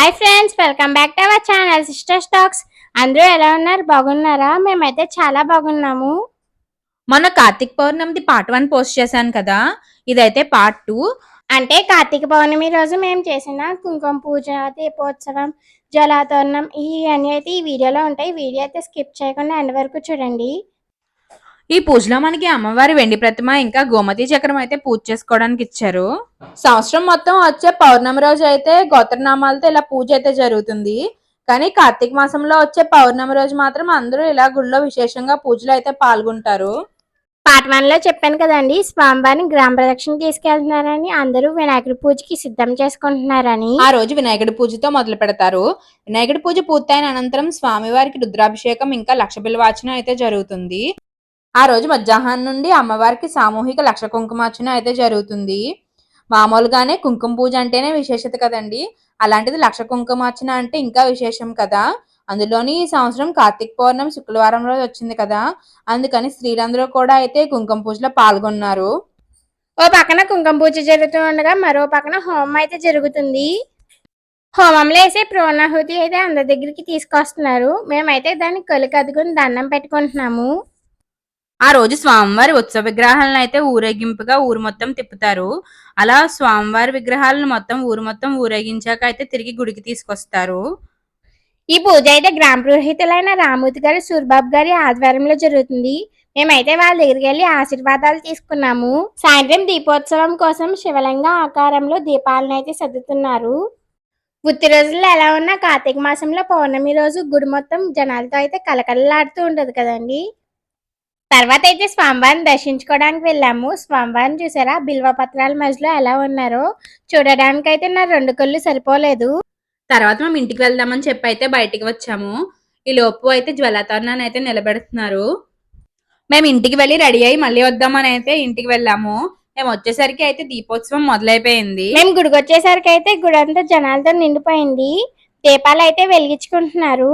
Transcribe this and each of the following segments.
Hi friends, welcome back to our channel sister talks. అందరూ ఎలా ఉన్నారు? బాగున్నారా? మేమైతే చాలా బాగున్నాము. మొన్న కార్తీక పౌర్ణమిది పార్ట్ 1 పోస్ట్ చేశాను కదా, ఇదైతే పార్ట్ 2. అంటే కార్తీక పౌర్ణమి రోజు మేము చేసిన కుంకుమ పూజ, దీపోత్సవం, జలాతోరణం ఇవన్నీ అయితే ఈ వీడియోలో ఉంటాయి. వీడియో అయితే స్కిప్ చేయకుండా ఎండ్ వరకు చూడండి. ఈ పూజలో మనకి అమ్మవారి వెండి ప్రతిమ ఇంకా గోమతి చక్రం అయితే పూజ చేసుకోవడానికి ఇచ్చారు. సంవత్సరం మొత్తం వచ్చే పౌర్ణమి రోజు అయితే గోత్రనామాలతో ఇలా పూజ అయితే జరుగుతుంది. కానీ కార్తీక మాసంలో వచ్చే పౌర్ణమి రోజు మాత్రం అందరూ ఇలా గుళ్ళో విశేషంగా పూజలు అయితే పాల్గొంటారు. పార్ట్ 1 లో చెప్పాను కదండి, స్వామివారిని గ్రామ ప్రదక్షిణ తీసుకెళ్తున్నారని, అందరూ వినాయకుడి పూజకి సిద్ధం చేసుకుంటున్నారని. ఆ రోజు వినాయకుడి పూజతో మొదలు పెడతారు. వినాయకుడి పూజ పూర్తయిన అనంతరం స్వామివారికి రుద్రాభిషేకం ఇంకా లక్ష బిల్వార్చన అయితే జరుగుతుంది. ఆ రోజు మధ్యాహ్నం నుండి అమ్మవారికి సామూహిక లక్ష కుంకుమార్చన అయితే జరుగుతుంది. మామూలుగానే కుంకుమ పూజ అంటేనే విశేషత కదండి, అలాంటిది లక్ష కుంకుమార్చన అంటే ఇంకా విశేషం కదా. అందులోని ఈ సంవత్సరం కార్తీక పౌర్ణమి శుక్రవారం రోజు వచ్చింది కదా, అందుకని స్త్రీలందరూ కూడా అయితే కుంకుమ పూజలో పాల్గొన్నారు. ఓ పక్కన కుంకుమ పూజ జరుగుతూ ఉండగా మరో పక్కన హోమం అయితే జరుగుతుంది. హోమంలో వేసే ప్రోణాహుతి అయితే అందరి దగ్గరికి తీసుకొస్తున్నారు. మేమైతే దాన్ని కొలికద్దుకుని దండం పెట్టుకుంటున్నాము. ఆ రోజు స్వామివారి ఉత్సవ విగ్రహాలను అయితే ఊరేగింపుగా ఊరు మొత్తం తిప్పుతారు. అలా స్వామివారి విగ్రహాలను ఊరు మొత్తం ఊరేగించాక అయితే తిరిగి గుడికి తీసుకొస్తారు. ఈ పూజ అయితే గ్రామ పురోహితులైన రామూర్తి గారు, సూర్బాబు గారి ఆధ్వర్యంలో జరుగుతుంది. మేమైతే వాళ్ళ దగ్గరికి వెళ్ళి ఆశీర్వాదాలు తీసుకున్నాము. సాయంత్రం దీపోత్సవం కోసం శివలింగ ఆకారంలో దీపాలను అయితే సర్దుతున్నారు. ఉత్తి రోజుల్లో ఎలా ఉన్నా కార్తీక మాసంలో పౌర్ణమి రోజు గుడి మొత్తం జనాలతో అయితే కలకలలాడుతూ ఉంటది కదండి. తర్వాత అయితే స్వామివారిని దర్శించుకోవడానికి వెళ్ళాము. స్వామివారిని చూసారా, బిల్వ పత్రాల మధ్యలో ఎలా ఉన్నారో చూడడానికి అయితే నా 2 కళ్ళు సరిపోలేదు. తర్వాత మేము ఇంటికి వెళ్దామని చెప్పి అయితే బయటికి వచ్చాము. ఈ లోపు అయితే జ్వలతోరణాన్ని అయితే నిలబెడుతున్నారు. మేము ఇంటికి వెళ్ళి రెడీ అయ్యి మళ్ళీ వద్దామని అయితే ఇంటికి వెళ్ళాము. మేము వచ్చేసరికి అయితే దీపోత్సవం మొదలైపోయింది. మేము గుడికి వచ్చేసరికి అయితే గుడి అంతా జనాలతో నిండిపోయింది. దీపాలు అయితే వెలిగించుకుంటున్నారు.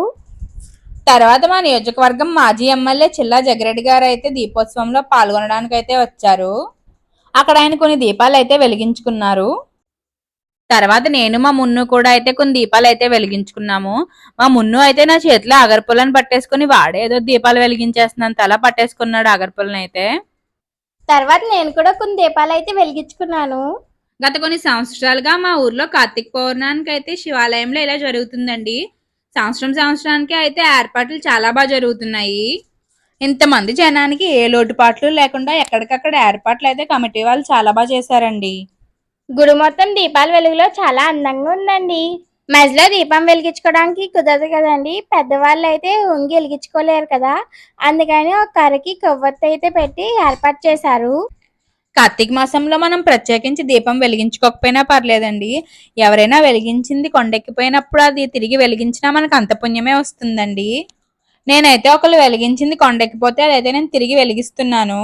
తర్వాత మా నియోజకవర్గం మాజీ ఎమ్మెల్యే చిల్లా జగిరెడ్డి గారు అయితే దీపోత్సవంలో పాల్గొనడానికి అయితే వచ్చారు. అక్కడ ఆయన కొన్ని దీపాలు అయితే వెలిగించుకున్నారు. తర్వాత నేను మా మున్ను కూడా అయితే కొన్ని దీపాలు అయితే వెలిగించుకున్నాము. మా మున్ను అయితే నా చేతిలో అగరపుల్లని పట్టేసుకుని వాడే ఏదో దీపాలు వెలిగించేస్తున్నంత అలా పట్టేసుకున్నాడు అగరపుల్లని అయితే. తర్వాత నేను కూడా కొన్ని దీపాలు అయితే వెలిగించుకున్నాను. గత కొన్ని సంవత్సరాలుగా మా ఊర్లో కార్తీక పౌర్ణానికి అయితే శివాలయంలో ఇలా జరుగుతుందండి. సంవత్సరానికి అయితే ఏర్పాట్లు చాలా బాగా జరుగుతున్నాయి. ఇంతమంది జనానికి ఏ లోటుపాట్లు లేకుండా ఎక్కడికక్కడ ఏర్పాట్లు అయితే కమిటీ వాళ్ళు చాలా బాగా చేశారండి. గుడి మొత్తం దీపాల వెలుగులో చాలా అందంగా ఉందండి. మధ్యలో దీపం వెలిగించుకోవడానికి కుదరదు కదండి, పెద్దవాళ్ళు అయితే వంగి వెలిగించుకోలేరు కదా, అందుకని ఒక కర్రకి కొవ్వొత్తి అయితే పెట్టి ఏర్పాటు చేశారు. కార్తీక మాసంలో మనం ప్రత్యేకించి దీపం వెలిగించుకోకపోయినా పర్లేదండి. ఎవరైనా వెలిగించింది కొండెక్కిపోయినప్పుడు అది తిరిగి వెలిగించినా మనకు అంత పుణ్యమే వస్తుందండి. నేనైతే ఒకళ్ళు వెలిగించింది కొండెక్కిపోతే అదైతే నేను తిరిగి వెలిగిస్తున్నాను.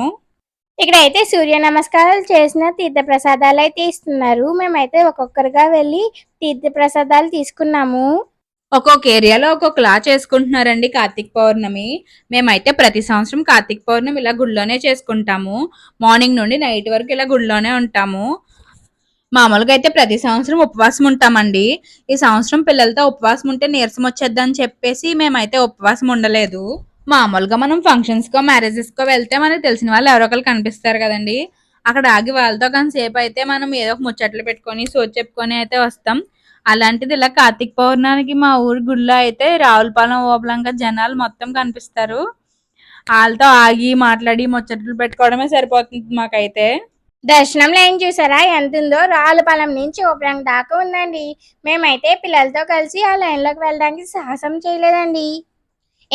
ఇక్కడైతే సూర్య నమస్కారాలు చేసిన తీర్థ ప్రసాదాలు అయితే ఇస్తున్నారు. మేమైతే ఒక్కొక్కరుగా వెళ్ళి తీర్థ ప్రసాదాలు తీసుకున్నాము. ఒక్కొక్క ఏరియాలో ఒక్కొక్కలా చేసుకుంటున్నారండి కార్తీక పౌర్ణమి. మేమైతే ప్రతి సంవత్సరం కార్తీక పౌర్ణమి ఇలా గుడిలోనే చేసుకుంటాము. మార్నింగ్ నుండి నైట్ వరకు ఇలా గుడిలోనే ఉంటాము. మామూలుగా అయితే ప్రతి సంవత్సరం ఉపవాసం ఉంటామండి. ఈ సంవత్సరం పిల్లలతో ఉపవాసం ఉంటే నీరసం వచ్చేద్దని చెప్పేసి మేమైతే ఉపవాసం ఉండలేదు. మామూలుగా మనం ఫంక్షన్స్ కో మ్యారేజెస్ కో వెళ్తే మనకు తెలిసిన వాళ్ళు ఎవరో ఒకరు కనిపిస్తారు కదండి, అక్కడ ఆగి వాళ్ళతో కాసేపు అయితే మనం ఏదో ముచ్చట్లు పెట్టుకొని సోచి చెప్పుకొని అయితే వస్తాం. అలాంటిది ఇలా కార్తీక పౌర్ణానికి మా ఊరి గుడిలో అయితే రావులపాలెం ఓబలంగా జనాలు మొత్తం కనిపిస్తారు. వాళ్ళతో ఆగి మాట్లాడి ముచ్చట్లు పెట్టుకోవడమే సరిపోతుంది మాకైతే. దర్శనంలో ఏం చూసారా ఎంత ఉందో, రావులపాలెం నుంచి ఓపెన్ దాకా ఉందండి. మేమైతే పిల్లలతో కలిసి ఆ లైన్లోకి వెళ్ళడానికి సాహసం చేయలేదండి.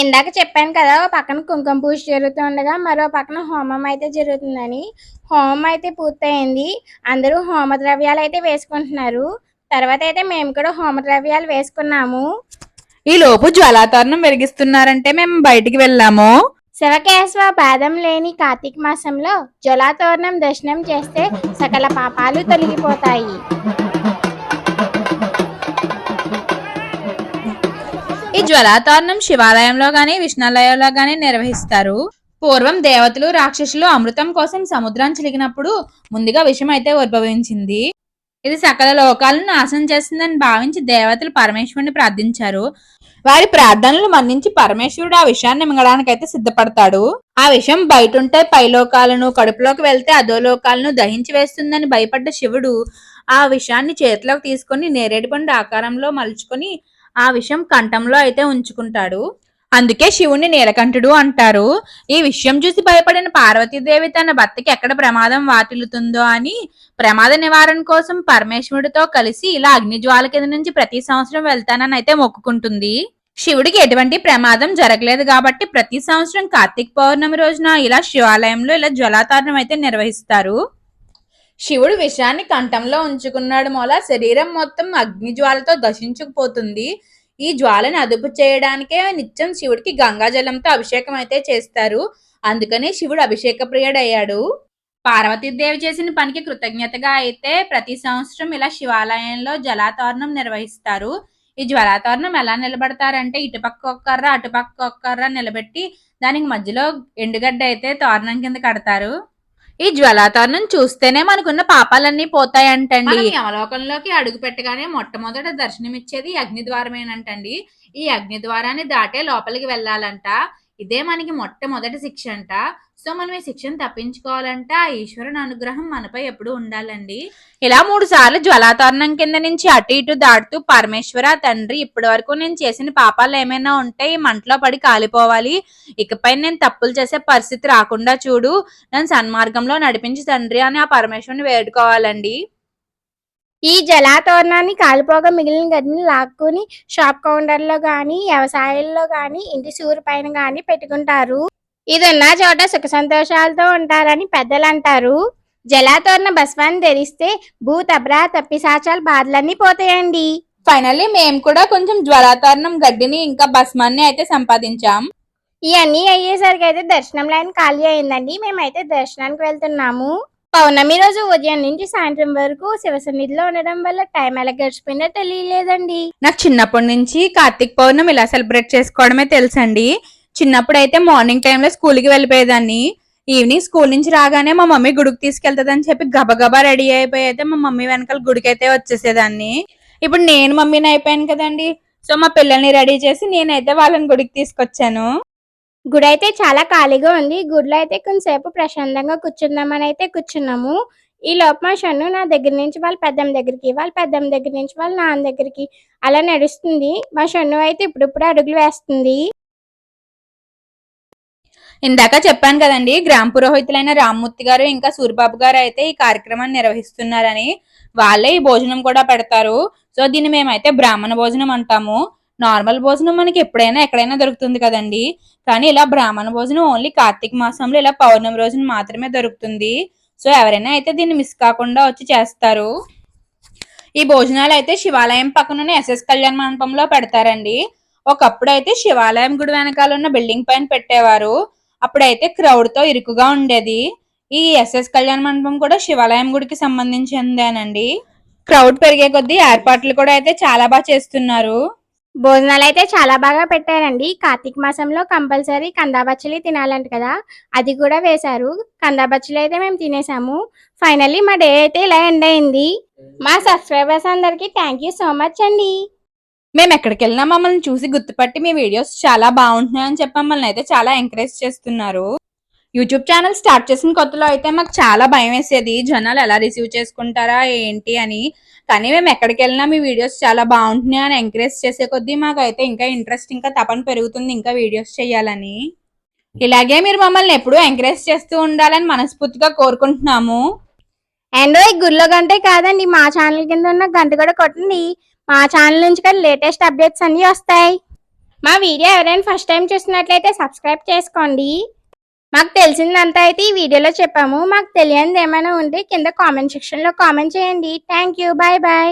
ఇందాక చెప్పాను కదా, పక్కన కుంకుమ పూజ జరుగుతుండగా మరో పక్కన హోమం అయితే జరుగుతుందని. హోమం అయితే పూర్తయింది. అందరూ హోమ ద్రవ్యాలు అయితే వేసుకుంటున్నారు. తర్వాత అయితే మేము కూడా హోమ ద్రవ్యాలు వేసుకున్నాము. ఈ లోపు జ్వలాతోరణం వెలిగిస్తున్నారంటే మేము బయటికి వెళ్ళాము. శివకేశవ భేదం లేని కార్తీక మాసంలో జ్వలాతోరణం దర్శనం చేస్తే సకల పాపాలు తొలగిపోతాయి. ఈ జ్వలాతోరణం శివాలయంలో గాని విష్ణాలయంలో గాని నిర్వహిస్తారు. పూర్వం దేవతలు రాక్షసులు అమృతం కోసం సముద్రాన్ని చిలికినప్పుడు ముందుగా విషం అయితే ఉద్భవించింది. ఇది సకల లోకాలను నాశనం చేస్తుందని భావించి దేవతలు పరమేశ్వరుని ప్రార్థించారు. వారి ప్రార్థనలు మన్నించి పరమేశ్వరుడు ఆ విషయాన్ని మింగడానికి అయితే సిద్ధపడతాడు. ఆ విషయం బయట ఉంటే పైలోకాలను, కడుపులోకి వెళ్తే అధోలోకాలను దహించి వేస్తుందని భయపడ్డ శివుడు ఆ విషయాన్ని చేతిలోకి తీసుకొని నేరేడు పండు ఆకారంలో మలుచుకొని ఆ విషయం కంఠంలో అయితే ఉంచుకుంటాడు. అందుకే శివుణ్ణి నీలకంఠుడు అంటారు. ఈ విషయం చూసి భయపడిన పార్వతీదేవి తన భర్తకి ఎక్కడ ప్రమాదం వాటిల్లుతుందో అని ప్రమాద నివారణ కోసం పరమేశ్వరుడితో కలిసి ఇలా అగ్నిజ్వాల కింద నుంచి ప్రతి సంవత్సరం వెళ్తానని అయితే మొక్కుకుంటుంది. శివుడికి ఎటువంటి ప్రమాదం జరగలేదు కాబట్టి ప్రతి సంవత్సరం కార్తీక పౌర్ణమి రోజున ఇలా శివాలయంలో ఇలా జ్వలాతారణం అయితే నిర్వహిస్తారు. శివుడు విషయాన్ని కంఠంలో ఉంచుకున్నాడు మూల శరీరం మొత్తం అగ్నిజ్వాలతో దశించుకుపోతుంది. ఈ జ్వాలను అదుపు చేయడానికే నిత్యం శివుడికి గంగాజలంతో అభిషేకం అయితే చేస్తారు. అందుకనే శివుడు అభిషేక ప్రియుడయ్యాడు. పార్వతీదేవి చేసిన పనికి కృతజ్ఞతగా అయితే ప్రతి సంవత్సరం ఇలా శివాలయంలో జలాతోరణం నిర్వహిస్తారు. ఈ జ్వలాతోరణం ఎలా నిలబడతారంటే ఇటుపక్క ఒక కర్ర అటుపక్క ఒక కర్ర నిలబెట్టి దానికి మధ్యలో ఎండుగడ్డ అయితే తోరణం కింద కడతారు. ఈ జ్వలాతోరణం చూస్తేనే మనకున్న పాపాలన్నీ పోతాయంటండి. యమలోకంలోకి అడుగు పెట్టగానే మొట్టమొదట దర్శనమిచ్చేది అగ్నిద్వారమేనంటండి. ఈ అగ్నిద్వారాన్ని దాటే లోపలికి వెళ్ళాలంట. ఇదే మనకి మొట్టమొదటి శిక్ష అంట. సో మనం ఈ శిక్షను తప్పించుకోవాలంటే ఆ ఈశ్వరుని అనుగ్రహం మనపై ఎప్పుడు ఉండాలండి. ఇలా 3 సార్లు జ్వలాతోరణం కింద నుంచి అటు ఇటు దాటుతూ పరమేశ్వర తండ్రి ఇప్పటి వరకు నేను చేసిన పాపాలు ఏమైనా ఉంటే ఈ మంటలో పడి కాలిపోవాలి. ఇకపై నేను తప్పులు చేసే పరిస్థితి రాకుండా చూడు, నన్ను సన్మార్గంలో నడిపించి తండ్రి అని ఆ పరమేశ్వరుని వేడుకోవాలండి. ఈ జలాతోరణాన్ని కాలిపోగా మిగిలిన గడ్డిని లాక్కుని షాప్ కౌంటర్లో గాని వ్యవసాయాల్లో గాని ఇంటి సూరు పైన గాని పెట్టుకుంటారు. ఇది ఉన్న చోట సుఖ సంతోషాలతో ఉంటారని పెద్దలు అంటారు. జలాతోరణ భస్మాన్ని ధరిస్తే భూతబ్రా తప్పిసాచాల బాధలన్నీ పోతాయండి. ఫైనల్లీ మేము కూడా కొంచెం జ్వలాతోరణం గడ్డిని ఇంకా భస్మాన్ని అయితే సంపాదించాం. ఇవన్నీ అయ్యేసరికి అయితే దర్శనం లైన్ ఖాళీ అయిందండి. మేమైతే దర్శనానికి వెళ్తున్నాము. పౌర్ణమి రోజు ఉదయం నుంచి సాయంత్రం వరకు శివసన్నిధిలో ఉండడం వల్ల టైం ఎలా గడిచిపోయిందో తెలియలేదండి. నాకు చిన్నప్పటి నుంచి కార్తీక పౌర్ణమి ఇలా సెలబ్రేట్ చేసుకోవడమే తెలుసండి. చిన్నప్పుడు అయితే మార్నింగ్ టైంలో స్కూల్కి వెళ్ళిపోయేదాన్ని. ఈవినింగ్ స్కూల్ నుంచి రాగానే మా మమ్మీ గుడికి తీసుకెళ్తాదని చెప్పి గబగబా రెడీ అయిపోయి అయితే మా మమ్మీ వెనకాల గుడికి అయితే వచ్చేసేదాన్ని. ఇప్పుడు నేను మమ్మీని అయిపోయాను కదండి. సో మా పిల్లల్ని రెడీ చేసి నేనైతే వాళ్ళని గుడికి తీసుకొచ్చాను. గుడి అయితే చాలా ఖాళీగా ఉంది. గుడిలో అయితే కొంతసేపు ప్రశాంతంగా కూర్చుందామని అయితే కూర్చున్నాము. ఈ లోపు మా షన్ను నా దగ్గర నుంచి వాళ్ళ పెద్దమ్మ దగ్గరికి, వాళ్ళ పెద్దమ్మ దగ్గర నుంచి వాళ్ళ నాన్న దగ్గరికి అలా నడుస్తుంది. మా షన్ను అయితే ఇప్పుడిప్పుడు అడుగులు వేస్తుంది. ఇందాక చెప్పాను కదండి, గ్రామ పురోహితులైన రామ్మూర్తి గారు ఇంకా సూరిబాబు గారు అయితే ఈ కార్యక్రమాన్ని నిర్వహిస్తున్నారని. వాళ్ళే ఈ భోజనం కూడా పెడతారు. సో దీన్ని మేమైతే బ్రాహ్మణ భోజనం అంటాము. నార్మల్ భోజనం మనకి ఎప్పుడైనా ఎక్కడైనా దొరుకుతుంది కదండి. కానీ ఇలా బ్రాహ్మణ భోజనం ఓన్లీ కార్తీక మాసంలో ఇలా పౌర్ణమి రోజున మాత్రమే దొరుకుతుంది. సో ఎవరైనా అయితే దీన్ని మిస్ కాకుండా వచ్చి చేస్తారు. ఈ భోజనాలు అయితే శివాలయం పక్కన ఎస్ఎస్ కళ్యాణ మండపంలో పెడతారండి. ఒకప్పుడు అయితే శివాలయం గుడి వెనకాల ఉన్న బిల్డింగ్ పైన పెట్టేవారు. అప్పుడైతే క్రౌడ్ తో ఇరుకుగా ఉండేది. ఈ ఎస్ఎస్ కళ్యాణ మండపం కూడా శివాలయం గుడికి సంబంధించిందేనండి. క్రౌడ్ పెరిగే కొద్దీ ఏర్పాట్లు కూడా అయితే చాలా బాగా చేస్తున్నారు. భోజనాలు అయితే చాలా బాగా పెట్టారండి. కార్తీక మాసంలో కంపల్సరీ కందాబచ్చలి తినాలంట కదా, అది కూడా వేశారు. కందాబచ్చలి అయితే మేము తినేసాము. ఫైనల్లీ మా డే అయితే ఇలా ఎండ్ అయింది. మా సబ్స్క్రైబర్స్ అందరికి థ్యాంక్ యూ సో మచ్ అండి. మేము ఎక్కడికి వెళ్ళినా మమ్మల్ని చూసి గుర్తుపట్టి మీ వీడియోస్ చాలా బాగుంటున్నాయని చెప్పి మమ్మల్ని అయితే చాలా ఎంకరేజ్ చేస్తున్నారు. యూట్యూబ్ ఛానల్ స్టార్ట్ చేసిన కొత్తలో అయితే మాకు చాలా భయం వేసేది, జనాలు ఎలా రిసీవ్ చేసుకుంటారా ఏంటి అని. కానీ మేము ఎక్కడికి వెళ్ళినా మీ వీడియోస్ చాలా బాగుంటున్నాయి అని ఎంకరేజ్ చేసే కొద్దీ మాకైతే ఇంకా ఇంట్రెస్ట్, ఇంకా తపన పెరుగుతుంది ఇంకా వీడియోస్ చేయాలని. ఇలాగే మీరు మమ్మల్ని ఎప్పుడూ ఎంకరేజ్ చేస్తూ ఉండాలని మనస్ఫూర్తిగా కోరుకుంటున్నాము. అండ్ ఈ గుడిలో గంటే కాదండి, మా ఛానల్ కింద ఉన్న గంట కూడా కొట్టండి. మా ఛానల్ నుంచి కూడా లేటెస్ట్ అప్డేట్స్ అన్ని వస్తాయి. మా వీడియో ఎవరైనా ఫస్ట్ టైం చూసినట్లయితే సబ్స్క్రైబ్ చేసుకోండి. మాకు తెలిసిందంతా అయితే ఈ వీడియోలో చెప్పాము. మాకు తెలియనిది ఏమైనా ఉంటే కింద కామెంట్ సెక్షన్లో కామెంట్ చేయండి. Thank you. Bye bye.